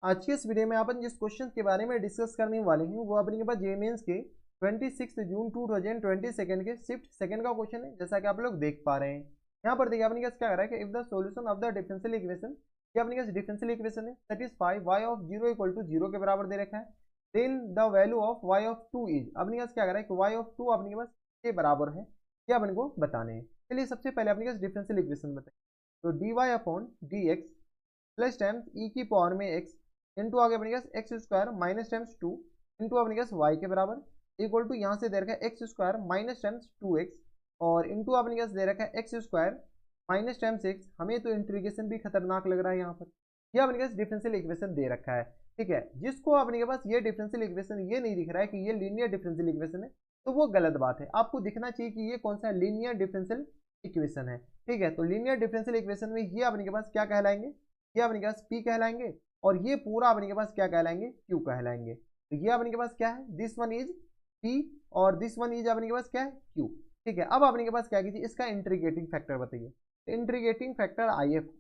आज के इस वीडियो में अपन जिस क्वेश्चन के बारे में डिस्कस करने वाले हैं वो अपने के पास जे मेंस के 26 जून 2022 के शिफ्ट सेकंड का क्वेश्चन है, जैसा कि आप लोग देख पा रहे हैं। यहाँ पर देखिए अपने पास क्या कर रहा है कि if the solution of the differential equation, ये अपने पास डिफरेंशियल इक्वेशन है, satisfy y of 0 equal to 0 के बराबर दे रखा है, then the value of y of 2 is, अपने पास क्या कर रहा है कि y ऑफ 2 अपने के पास के बराबर है, ये अपने को बताने हैं। चलिए सबसे पहले अपने पास डिफरेंशियल इक्वेशन बताइए, तो dy upon dx plus times e की पावर में x इंटू आगे अपने पास x square minus times 2 into अपने पास वाई के बराबर इक्वल टू यहाँ से दे रखा है x square minus times 2x और इंटू अपने पास दे रखा है x square minus times x। हमें तो इंटीग्रेशन भी खतरनाक लग रहा है यहाँ पर। यह अपने पास डिफरेंशियल इक्वेशन दे रखा है, ठीक है। जिसको अपने के पास ये डिफरेंशियल इक्वेशन ये नहीं दिख रहा है कि ये लीनियर डिफरेंशियल इक्वेशन है, तो वो गलत बात है। आपको दिखना चाहिए कि ये कौन सा लीनियर डिफरेंशियल इक्वेशन है, ठीक है। तो लीनियर डिफरेंशियल इक्वेशन में ये अपने के पास क्या कहलाएंगे, ये अपने के पास P कहलाएंगे और ये पूरा अपने के पास क्या कहलाएंगे, Q कहलाएंगे। तो ये अपने के पास क्या है, दिस वन इज P और दिस वन इज अपने के पास क्या है, Q, ठीक है। अब अपने के पास क्या कीजिए, इसका इंटीग्रेटिंग फैक्टर बताइए। Integrating factor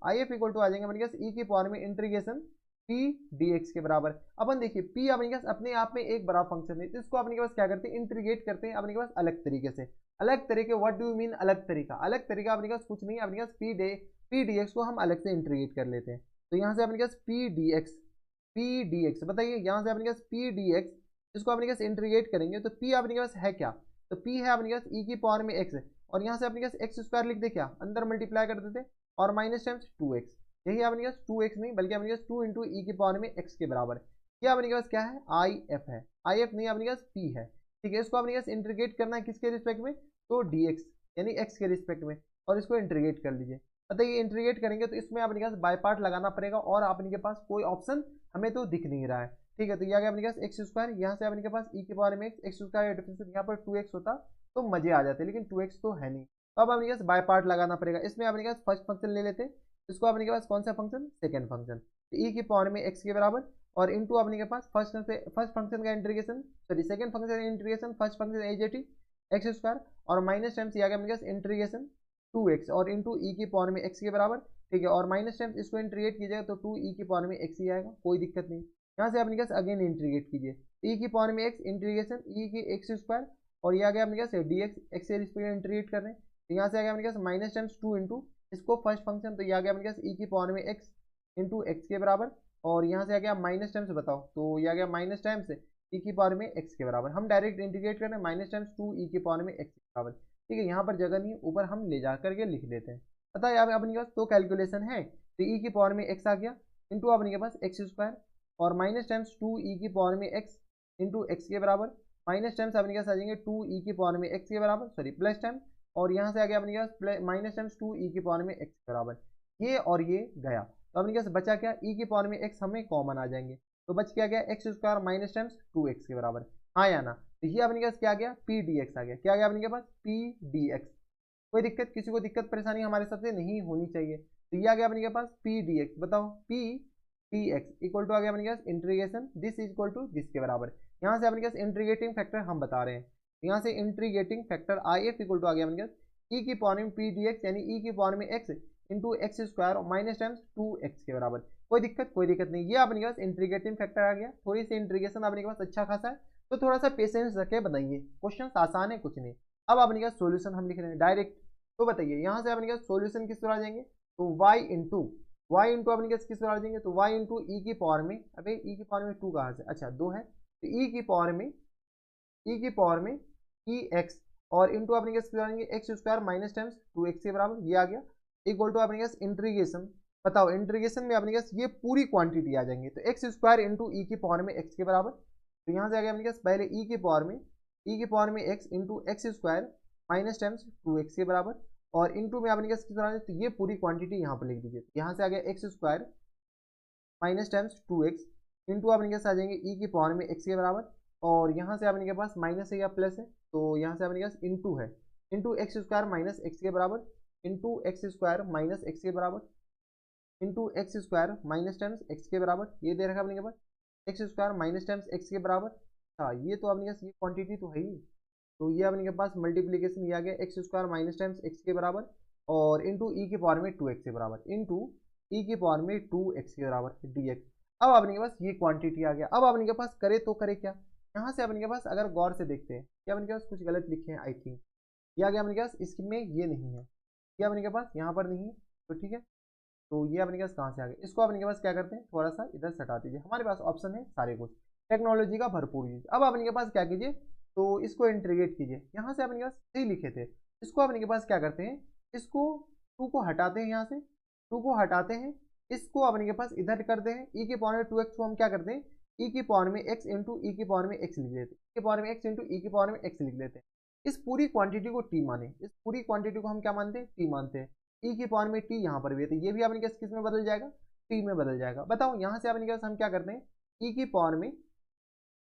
IF equal to आ जाएंगे अपने पास e की पावर में इंटीग्रेशन P dx के बराबर। अपन देखिए P अपने के पास अपने आप में एक बड़ा फंक्शन है, तो इसको अपने के पास क्या करते हैं, इंटीग्रेट करते हैं अपने के पास अलग तरीके से। अलग तरीके, व्हाट डू यू मीन अलग तरीका? अलग तरीका अपने के पास कुछ नहीं, अपने के पास P dx को हम अलग से इंटीग्रेट कर लेते हैं। तो यहाँ से अपने पास पी डी एक्स बताइए, यहाँ से अपने पास पी डी एक्स, इसको अपने पास इंटीग्रेट करेंगे तो पी अपने पास है क्या, तो पी है अपने पास ई की पावर में एक्स, और यहाँ से अपने पास एक्स स्क्वायर लिख दे, क्या अंदर मल्टीप्लाई कर देते और माइनस टाइम्स 2x। यही अपने पास 2x नहीं बल्कि अपने पास 2 इंटू ई की पावर में x के बराबर। ये अपने पास क्या है, आई एफ है, आई एफ नहीं अपने पास पी है, ठीक है। इसको अपने पास इंटीग्रेट करना है किसके रिस्पेक्ट में, तो डी एक्स यानी x के रिस्पेक्ट में, और इसको इंटीग्रेट कर लीजिए। बताइए इंटीग्रेट करेंगे तो इसमें अपने पास बाय पार्ट लगाना पड़ेगा और अपने के पास कोई ऑप्शन हमें तो दिख नहीं रहा है, ठीक है। तो ये आ गया अपने पास एक्स स्क्वायर, यहाँ से अपने पास ई के पावर में एक्स स्क्वायर डिफरेंस यहाँ पर 2x होता तो मजे आ जाते, लेकिन 2x तो है नहीं। तो अब अपने पास बाय पार्ट लगाना पड़ेगा। इसमें अपने पास फर्स्ट फंक्शन ले लेते, इसको अपने के पास कौन सा फंक्शन, सेकंड फंक्शन, तो ई की पावर में एक्स के बराबर और इनटू अपने के पास फर्स्ट फंक्शन का इंटीग्रेशन, सॉरी सेकंड फंक्शन का इंटीग्रेशन, फर्स्ट फंक्शन एज एटी एक्स स्क्वायर और माइनस टाइम्स ये आ गया अपने पास इंटीग्रेशन 2x और इंटू ई की पावर में x के बराबर, ठीक है। और माइनस टाइम्स इसको इंटीग्रेट कीजिएगा तो 2e की पावर में x ही आएगा, कोई दिक्कत नहीं। यहाँ से अपने पास अगेन इंटीग्रेट कीजिए, e की पावर में x इंटीग्रेशन e की एक्स स्क्वायर और ये आ गया अपने पास dx, x से रिस्पेक्ट इंटीग्रेट कर रहे हैं, तो यहाँ से आ गया अपने पास माइनस टाइम्स 2 इंटू इसको फर्स्ट फंक्शन, तो ये आ गया अपने पास e की पावर में x इंटू एक्स के बराबर और यहाँ से आ गया माइनस टाइम्स, बताओ तो ये आ गया माइनस टाइम्स e की पावर में x के बराबर। हम डायरेक्ट इंटीग्रेट कर रहे हैं, माइनस टाइम्स 2e की पावर में x के बराबर, ठीक है। यहाँ पर जगह नहीं, ऊपर हम ले जा करके लिख देते हैं। पता है अपने पास तो कैलकुलेशन है, तो ई की पावर में एक्स आ गया इंटू अपने के पास एक्स स्क्वायर और माइनस टाइम्स 2e की पावर में एक्स इंटू एक्स के बराबर, माइनस टाइम्स अपने पास आ जाएंगे 2e की पावर में एक्स के बराबर, सॉरी प्लस टाइम, और यहाँ से आ गया अपने पास माइनस टाइम्स 2e की पावर में एक्स के बराबर। ये और ये गया तो अपने पास बचा क्या, e की पावर में एक्स हमें कॉमन आ जाएंगे, तो बच क्या गया x square minus times 2x के बराबर, हाँ या ना। तो ये अपने पास क्या आ गया, पी डी एक्स आ गया, क्या आ गया अपने पास पी डी एक्स। कोई दिक्कत, किसी को दिक्कत परेशानी हमारे सबसे नहीं होनी चाहिए। तो ये आ गया अपने के पास पी डी एक्स, बताओ p d x equal to आ गया अपने पास integration this equal to this के बराबर। यहाँ से अपने पास इंटीग्रेटिंग फैक्टर हम बता रहे हैं, यहाँ से integrating factor I F equal to आ गया अपने पास ई की पावर में पी डी एक्स यानी ई की पावर में x into x square minus times 2x के बराबर। कोई दिक्कत नहीं, ये अपने पास इंटीग्रेटिंग फैक्टर आ गया। थोड़ी सी इंटीग्रेशन अपने के पास अच्छा खासा है, तो थोड़ा सा पेशेंस रखे बनाइए, क्वेश्चन आसान है कुछ नहीं। अब अपने पास सोल्यूशन हम लिख रहे हैं डायरेक्ट, तो बताइए यहाँ से अपने पास सोल्यूशन किस तरह आ जाएंगे, तो y इंटू अपने पास किस तरह आ जाएंगे, तो y इंटू ई की पावर में, अबे ई की पावर में 2 कहाँ से, अच्छा 2 है, तो ई की पावर में ई एक्स और इंटू अपने पास किस आएंगे x square minus times 2x के बराबर, ये आ गया इक्वल टू अपने पास इंटीग्रेशन। बताओ इंटीग्रेशन में अपने पास ये पूरी क्वांटिटी आ जाएंगे, तो एक्स स्क्वायर इंटू ई की पावर में एक्स के बराबर, तो यहाँ से आ गया अपने पास पहले ई की पावर में x into x square minus times 2x के बराबर और इंटू में अपने किस तरह, तो ये पूरी क्वांटिटी यहाँ पर लिख दीजिए। यहाँ से आ गया x square minus times 2x into अपने के आ जाएंगे ई की पावर में x के बराबर और यहाँ से अपने के पास माइनस है या प्लस है, तो यहाँ से अपने के पास इंटू है into x square minus x के बराबर into x square minus x के बराबर into x square minus times x के बराबर, ये दे रखा अपने के पास x square minus times x के बराबर। हाँ ये तो अपने के पास ये क्वांटिटी तो है ही, तो ये अपने के पास मल्टीप्लीकेशन ये आ गया x square minus times x के बराबर और इंटू ई की पावर में 2x के बराबर इंटू ई की पावर में 2x के बराबर dx। अब अपने के पास ये क्वांटिटी आ गया। अब अपने के पास करे तो करे क्या, यहाँ से अपने के पास अगर गौर से देखते हैं कि अपने के पास कुछ गलत लिखे हैं आई थिंक, ये आ गया अपने के पास, इसमें ये नहीं है, ये अपने के पास यहाँ पर नहीं है, तो ठीक है, तो ये अपने के पास कहाँ से आ गया, इसको अपने के पास क्या करते हैं, थोड़ा सा इधर से हटा दीजिए। हमारे पास ऑप्शन है सारे कुछ, टेक्नोलॉजी का भरपूर यूज। अब अपने के पास क्या कीजिए, तो इसको इंटीग्रेट कीजिए। यहाँ से अपने के पास 3 लिखे थे, इसको अपने के पास क्या करते हैं, इसको 2 को हटाते हैं, यहाँ से 2 को हटाते हैं, इसको अपने के पास इधर करते हैं, ई के पावर में 2x को हम क्या करते हैं, ई की पावर में x इंटू ई की पावर में x लिख लेते हैं, ई की पावर में x इंटू ई की पावर में x लिख लेते हैं। इस पूरी क्वांटिटी को t माने, इस पूरी क्वांटिटी को हम क्या मानते हैं, t मानते हैं। ई की पावर में t यहाँ पर भी है, तो ये भी अपने के किस में बदल जाएगा, t में बदल जाएगा। बताओ यहाँ से अपने के पास हम क्या करते हैं, ई की पावर में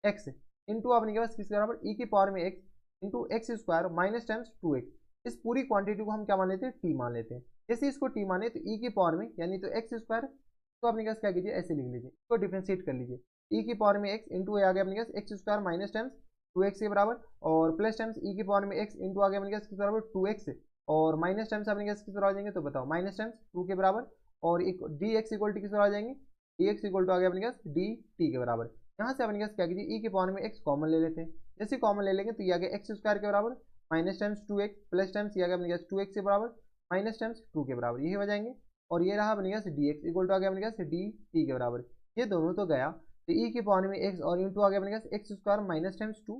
x इंटू अपने के पास किसके बराबर, ई की पावर में x into x square minus times 2x। इस पूरी क्वांटिटी को हम क्या मान लेते हैं, t मान लेते हैं। जैसे इसको t माने तो ई की पावर में यानी तो एक्स स्क्वायर, तो अपने पास क्या कीजिए, ऐसे लिख लीजिए, इसको डिफरेंशिएट कर लीजिए, ई की पावर में x इंटू आ गया अपने पास x square minus times 2x के बराबर, और प्लस टाइम्स ई की पावर में x इंटू आ गया अपने पास किस बराबर 2x, और माइनस टाइम्स अपने पास किस बराबर आ जाएंगे, तो बताओ माइनस टाइम्स 2 के बराबर, और एक डी एक्स इक्वल टू किस बराबर आ जाएंगे, डी एक्स इक्वल टू आ गया अपने पास डी टी के बराबर। यहाँ से अपने पास क्या कीजिए, ई की पावर में x कॉमन ले लेते हैं, जैसे कॉमन ले लेंगे तो ये आ गया एक्स स्क्वायर के बराबर minus times 2x plus times ये आ गया अपने पास 2x के बराबर माइनस टाइम्स 2 के बराबर, यही हो जाएंगे। और ये रहा अपने पास डी एक्स इक्वल टू आ गया अपने पास डी टी के बराबर, ये दोनों तो गया, तो ई की पावर में x और इंटू आ गया अपने पास x square minus times 2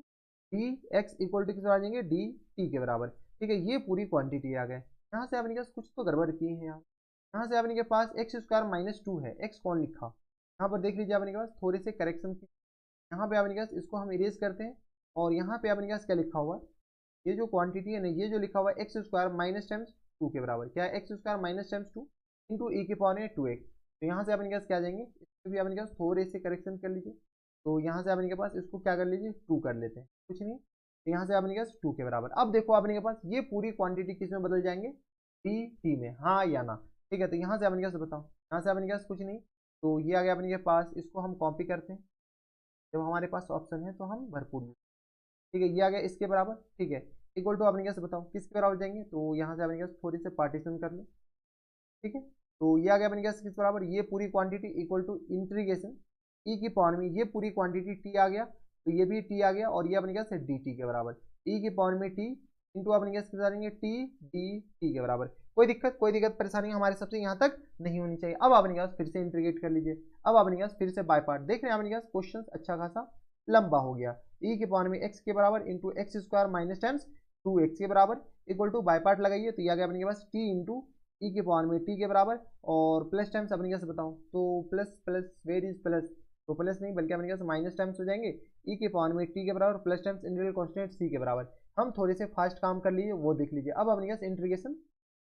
d x equal to किस आ जाएंगे, डी टी के बराबर। ठीक है, ये पूरी क्वांटिटी आ गए। यहाँ से अपने पास कुछ तो गड़बड़ किए हैं यार, यहाँ से अपने के पास एक्स स्क्वायर माइनस 2 है, एक्स कौन लिखा, यहाँ पर देख लीजिए अपने के पास थोड़े से करेक्शन की, यहाँ पे अपने पास इसको हम इरेज करते हैं, और यहाँ पे अपने पास क्या लिखा हुआ है, ये जो क्वांटिटी है ना, ये जो लिखा हुआ है एक्स स्क्वायर माइनस टाइम्स 2 के बराबर, क्या है x square minus times 2 into e के पावर में 2x। तो यहाँ से अपने पास क्या आ जाएंगे, इसमें भी अपने पास थोड़े से करेक्शन कर लीजिए, तो यहाँ से अपने के पास इसको क्या कर लीजिए, 2 कर लेते हैं, कुछ नहीं, तो यहाँ से अपने पास 2 के बराबर। अब देखो अपने के पास ये पूरी क्वांटिटी किस में बदल जाएंगे, टी टी में, हाँ या ना। ठीक है, तो यहाँ से अपने पास बताओ, यहाँ से अपने पास कुछ नहीं, तो ये आ गया अपने के पास, इसको हम कॉपी करते हैं, जब हमारे पास ऑप्शन है तो हम भरपूर, ठीक है, ये आ गया इसके बराबर। ठीक है, इक्वल टू अपने कैसे बताओ किसके बराबर जाएंगे, तो यहाँ से अपने कैसे थोड़ी से पार्टीशन कर लो। ठीक है, तो ये आ गया अपने कैसे किस बराबर, ये पूरी quantity equal to integration e की पावर में ये पूरी क्वांटिटी टी आ गया, तो ये भी टी आ गया, और ये अपने कैसे डी टी के बराबर, ई की पावर में टी इंटू अपने कैसे करेंगे टी डी टी के बराबर। कोई दिक्कत परेशानी हमारे सबसे यहाँ तक नहीं होनी चाहिए। अब अपने पास फिर से इंटीग्रेट कर लीजिए, अब अपने पास फिर से बाय पार्ट देख रहे हैं, अपने पास क्वेश्चन अच्छा खासा लंबा हो गया। ई के पावर में एक्स के बराबर into x square minus times 2x के बराबर इक्वल टू बाय पार्ट लगाइए, तो ये आ गया अपने पास टी इंटू ई के पावर में टी के बराबर, और प्लस टाइम्स अपने कैसे बताऊँ, तो plus plus where is plus, तो प्लस नहीं बल्कि अपने पास माइनस टाइम्स हो जाएंगे, ई के पावर में टी के बराबर प्लस टाइम्स इंटीग्रल कांस्टेंट सी के बराबर। हम थोड़े से फास्ट काम कर लीजिए, वो देख लीजिए। अब अपने पास इंटीग्रेशन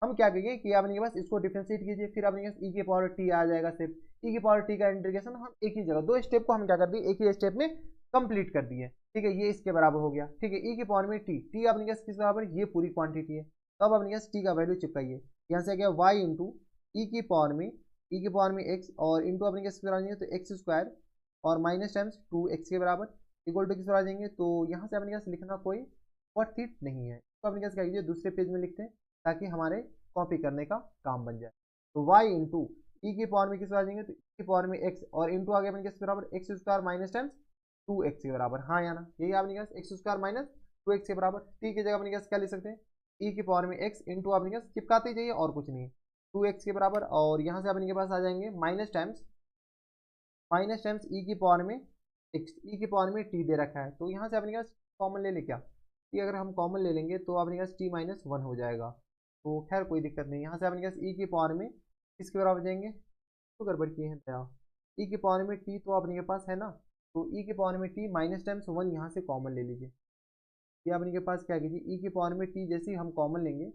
हम क्या करेंगे कि अपने पास इसको डिफरेंशिएट कीजिए, फिर अपने पास ई के पावर टी आ जाएगा, सिर्फ ई के पावर टी का इंटीग्रेशन हम एक ही जगह 2 स्टेप को हम क्या कर दिए, एक ही स्टेप में कंप्लीट कर दिए। ठीक है, ये इसके बराबर हो गया। ठीक है, ई के पावर में टी, टी अपने पास किस बराबर, ये पूरी क्वांटिटी है, तो अब अपने पास टी का वैल्यू चिपकाइए, यहाँ से क्या वाई इंटू ई की पावर में एक्स, और इंटू अपने किस बराबर जाएंगे, तो एक्स स्क्वायर और माइनस टाइम्स 2x के बराबर इक्वल टू किस बराबर जाएंगे, तो यहाँ से अपने पास लिखना कोई वर्थ इट नहीं है, तो अपने पास क्या कीजिए दूसरे पेज में लिखते हैं, ताकि हमारे कॉपी करने का काम बन जाए। तो y इंटू ई की पावर में किस बराबर जाएंगे, तो ई की पावर में x, और इंटू आ गया अपने किस बराबर x square minus times 2x के बराबर, हाँ या ना, यही आपने पास एक्स स्क्वायर माइनस 2x के बराबर। टी की जगह अपने पास क्या ले सकते हैं, ई की पावर में x इंटू अपने पास चिपकाते जाइए और कुछ नहीं, 2x के बराबर, और यहाँ से अपने के पास आ जाएंगे माइनस टाइम्स ई की पावर में x, ई की पावर में t दे रखा है, तो यहाँ से अपने पास कॉमन ले ले, क्या टी अगर हम कॉमन ले लेंगे तो अपने पास t माइनस 1 हो जाएगा, तो खैर कोई दिक्कत नहीं। यहाँ से अपने पास ई की पावर में किसके बराबर जाएंगे, तो गड़बड़ किए हैं दया, ई की पावर में टी तो अपने के पास है ना, तो ई की पावर में टी माइनस टाइम्स 1 यहाँ से कॉमन ले लीजिए, ये अपने के पास क्या कीजिए, ई की पावर में टी जैसे ही हम कॉमन लेंगे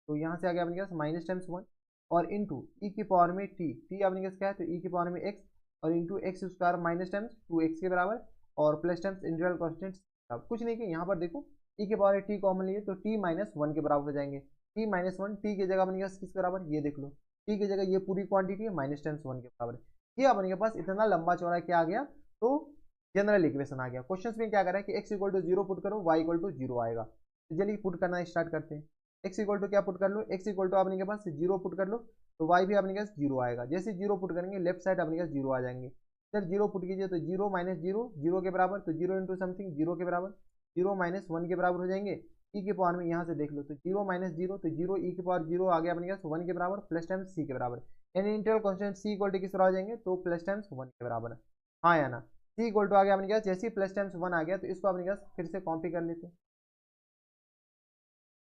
तो यहाँ से आ गया अपने पास माइनस टाइम्स 1, और इंटू ई की पावर में टी, टी अपने पास क्या है, तो ई की पावर में एक्स, और into x square minus times 2x के बराबर, और प्लस टाइम्स इंटीग्रल कांस्टेंट, कुछ नहीं कि यहाँ पर देखो ई के पावर टी कॉमन लिए तो टी माइनस 1 के बराबर हो जाएंगे, टी माइनस 1 टी की जगह अपने पास किसके बराबर, ये देख लो, टी की जगह ये पूरी क्वांटिटी है माइनस टाइम्स 1 के बराबर। ये अपने के पास इतना लंबा चौड़ा क्या आ गया, तो जनरल इक्वेशन आ गया। क्वेश्चन में क्या कर रहा है कि एक्स इक्वल टू 0 पुट करो, वाई इक्वल टू 0 आएगा, तो चलिए पुट करना स्टार्ट करते हैं। एक्स इक्वल टू क्या पुट कर लो, एक्स इक्वल टू अपने के पास 0 पुट कर लो, तो y भी अपने पास 0 आएगा। जैसे 0 पुट करेंगे लेफ्ट साइड अपने पास 0 आ जाएंगे। सर 0 पुट कीजिए तो 0 माइनस 0 0 के बराबर, तो 0 इंटू समथिंग 0 के बराबर, 0 माइनस 1 के बराबर हो जाएंगे। ई के पावर में यहाँ से देख लो तो 0 माइनस 0 तो 0 ई के पावर 0 आ गया अपने पास 1 के बराबर प्लस टाइम्स सी के बराबर। यानी integral constant C equal to किस तरह आ जाएंगे तो प्लस टाइम्स 1 के बराबर। हाँ या ना, सी इक्वल टू आ गया अपने पास, जैसे ही प्लस टाइम्स 1 आ गया तो इसको अपने पास फिर से कॉपी कर लेते हैं।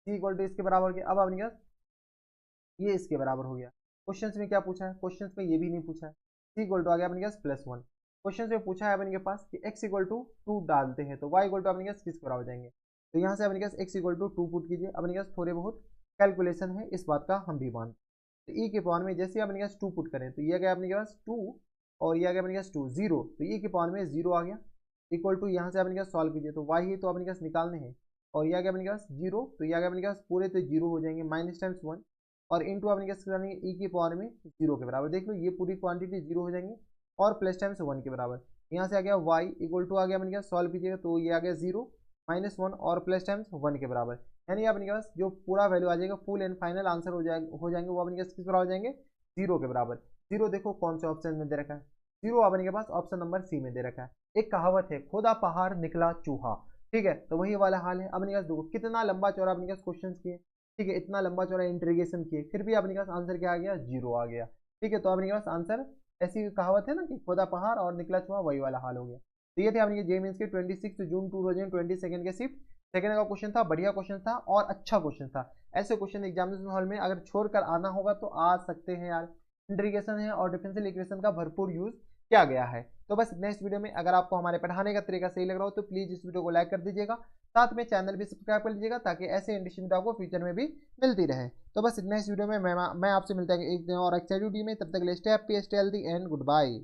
सी इक्वल टू इसके बराबर के, अब अपने पास ये इसके बराबर हो गया। क्वेश्चंस में क्या पूछा है, क्वेश्चंस में ये भी नहीं पूछा है। सी इक्वल टू आ गया अपने पास प्लस 1। क्वेश्चन में पूछा है अपने के पास कि x इक्वल टू 2 डालते हैं तो y इक्वल टू अपने पास किस बराबर हो जाएंगे। तो यहाँ से अपने पास x इक्वल टू 2 पुट कीजिए। अपने पास थोड़े बहुत कैलकुलेशन है, इस बात का हम भी मानते हैं। तो e के पावर में जैसे अपने पास 2 पुट करें तो ये आ गया अपने पास 2 और ये आ गया अपने पास 2 0, तो e के पावर में 0 आ गया इक्वल टू, यहाँ से अपने पास सॉल्व कीजिए तो y ही तो अपने पास निकालने हैं और ये आ गया अपने पास 0, तो ये आ गया अपने पास पूरे तो 0 हो जाएंगे माइनस टाइम्स 1 और इंटू अपने पास करेंगे e की पावर में 0 के बराबर। देख लो ये पूरी क्वांटिटी 0 हो जाएंगे और प्लस टाइम्स 1 के बराबर। यहाँ से आ गया y इक्वल टू आ गया अपने पास, सॉल्व कीजिएगा तो ये आ गया 0 माइनस 1 और प्लस टाइम्स 1 के बराबर। यानी अपने पास जो पूरा वैल्यू आ जाएगा फुल एंड फाइनल आंसर हो जाएंगे वो अपने पास किस बराबर हो जाएंगे 0 के बराबर। 0 देखो कौन से ऑप्शन में दे रखा है, 0 अपने के पास ऑप्शन नंबर सी में दे रखा है। एक कहावत है खुदा पहाड़ निकला चूहा, ठीक है, तो वही वाला हाल है। अपने पास देखो कितना लंबा चौड़ा अपने पास क्वेश्चन किए, ठीक है, इतना लंबा चौड़ा इंटीग्रेशन किए फिर भी अपने पास आंसर क्या आ गया 0 आ गया। ठीक है, तो अपने पास आंसर, ऐसी कहावत है ना कि खुदा पहाड़ और निकला चूहा, वही वाला हाल हो गया। तो ये थे अपने जे मीन्स के 26 जून 2022 के शिफ्ट सेकंड का क्वेश्चन था। बढ़िया क्वेश्चन था और अच्छा क्वेश्चन था। ऐसे क्वेश्चन एग्जामिनेशन हॉल में अगर छोड़कर आना होगा तो आ सकते हैं यार। इंटीग्रेशन है और डिफरेंशियल इक्वेशन का भरपूर यूज किया गया है। तो बस नेक्स्ट वीडियो में अगर आपको हमारे पढ़ाने का तरीका सही लग रहा हो तो प्लीज इस वीडियो को लाइक कर दीजिएगा, साथ में चैनल भी सब्सक्राइब कर लीजिएगा ताकि ऐसे इंटरेस्टिंग वीडियो आपको फ्यूचर में भी मिलती रहे। तो बस नेक्स्ट वीडियो में मैं आपसे मिलता है एक दिन और एक्साइटेड वीडियो में, तब तक के लिए stay happy stay healthy and good bye.